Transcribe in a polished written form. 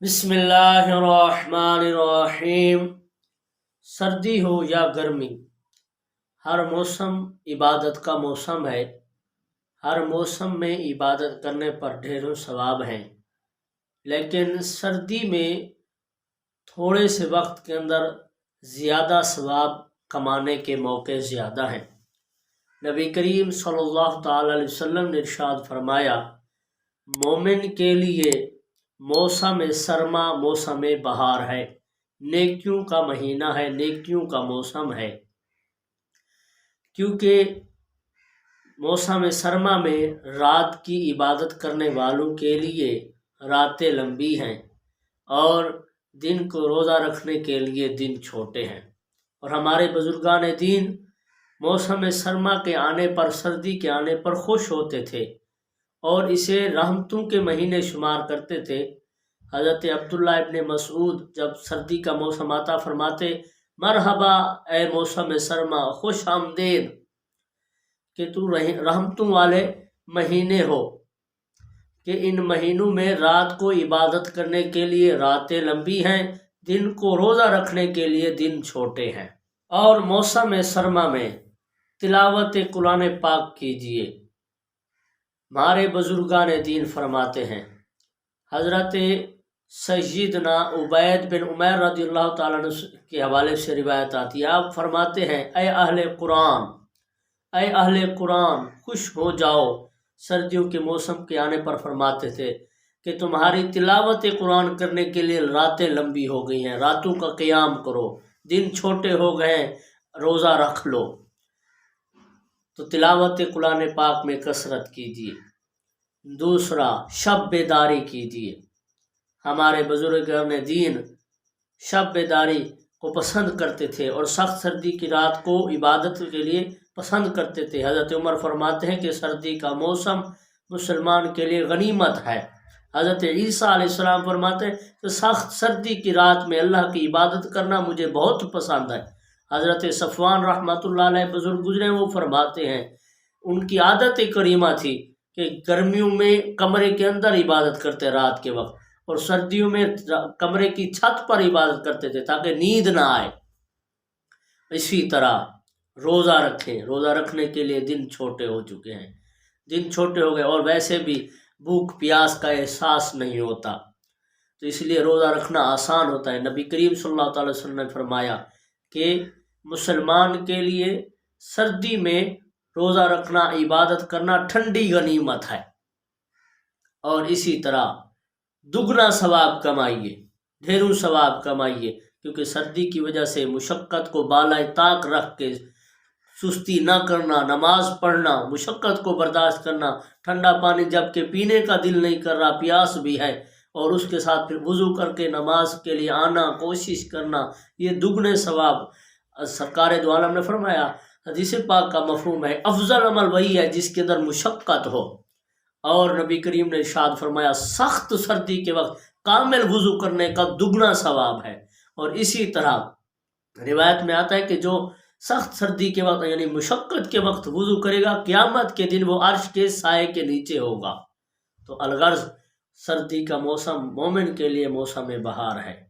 بسم اللہ الرحمن الرحیم۔ سردی ہو یا گرمی، ہر موسم عبادت کا موسم ہے۔ ہر موسم میں عبادت کرنے پر ڈھیروں ثواب ہیں، لیکن سردی میں تھوڑے سے وقت کے اندر زیادہ ثواب کمانے کے موقع زیادہ ہیں۔ نبی کریم صلی اللہ تعالی علیہ وسلم نے ارشاد فرمایا، مومن کے لیے موسم سرما موسم بہار ہے، نیکیوں کا مہینہ ہے، نیکیوں کا موسم ہے، کیونکہ موسم سرما میں رات کی عبادت کرنے والوں کے لیے راتیں لمبی ہیں اور دن کو روزہ رکھنے کے لیے دن چھوٹے ہیں۔ اور ہمارے بزرگان دین موسم سرما کے آنے پر، سردی کے آنے پر خوش ہوتے تھے اور اسے رحمتوں کے مہینے شمار کرتے تھے۔ حضرت عبداللہ ابن مسعود جب سردی کا موسم آتا فرماتے، مرحبا اے موسم سرما، خوش آمدید کہ تو رحمتوں والے مہینے ہو، کہ ان مہینوں میں رات کو عبادت کرنے کے لیے راتیں لمبی ہیں، دن کو روزہ رکھنے کے لیے دن چھوٹے ہیں۔ اور موسم سرما میں تلاوت قرآن پاک کیجیے۔ ہمارے بزرگان دین فرماتے ہیں، حضرت سیدنا عبید بن عمیر رضی اللہ تعالیٰ عنہ کے حوالے سے روایت آتی ہے، آپ فرماتے ہیں، اے اہل قرآن، اے اہل قرآن خوش ہو جاؤ۔ سردیوں کے موسم کے آنے پر فرماتے تھے کہ تمہاری تلاوت قرآن کرنے کے لیے راتیں لمبی ہو گئی ہیں، راتوں کا قیام کرو، دن چھوٹے ہو گئے، روزہ رکھ لو۔ تو تلاوت قرآن پاک میں کثرت کیجیے۔ دوسرا، شب بیداری کیجیے۔ ہمارے بزرگان دین شب بیداری کو پسند کرتے تھے اور سخت سردی کی رات کو عبادت کے لیے پسند کرتے تھے۔ حضرت عمر فرماتے ہیں کہ سردی کا موسم مسلمان کے لیے غنیمت ہے۔ حضرت عیسیٰ علیہ السلام فرماتے ہیں کہ سخت سردی کی رات میں اللہ کی عبادت کرنا مجھے بہت پسند ہے۔ حضرت صفوان رحمۃ اللہ علیہ بزرگ گزرے، وہ فرماتے ہیں ان کی عادت کریمہ تھی کہ گرمیوں میں کمرے کے اندر عبادت کرتے رات کے وقت، اور سردیوں میں کمرے کی چھت پر عبادت کرتے تھے تاکہ نیند نہ آئے۔ اسی طرح روزہ رکھیں، روزہ رکھنے کے لیے دن چھوٹے ہو چکے ہیں، دن چھوٹے ہو گئے اور ویسے بھی بھوک پیاس کا احساس نہیں ہوتا، تو اس لیے روزہ رکھنا آسان ہوتا ہے۔ نبی کریم صلی اللہ تعالی وسلم نے فرمایا کہ مسلمان کے لیے سردی میں روزہ رکھنا، عبادت کرنا ٹھنڈی غنیمت ہے۔ اور اسی طرح دگنا ثواب کمائیے، ڈھیروں ثواب کمائیے، کیونکہ سردی کی وجہ سے مشقت کو بالائے طاق رکھ کے سستی نہ کرنا، نماز پڑھنا، مشقت کو برداشت کرنا، ٹھنڈا پانی جب کہ پینے کا دل نہیں کر رہا، پیاس بھی ہے، اور اس کے ساتھ پھر وضو کر کے نماز کے لیے آنا، کوشش کرنا، یہ دگنے ثواب۔ سرکار دو عالم نے فرمایا، حدیث پاک کا مفہوم ہے، افضل عمل وہی ہے جس کے اندر مشقت ہو۔ اور نبی کریم نے ارشاد فرمایا، سخت سردی کے وقت کامل وضو کرنے کا دگنا ثواب ہے۔ اور اسی طرح روایت میں آتا ہے کہ جو سخت سردی کے وقت یعنی مشقت کے وقت وضو کرے گا، قیامت کے دن وہ عرش کے سائے کے نیچے ہوگا۔ تو الغرض سردی کا موسم مومن کے لیے موسم بہار ہے۔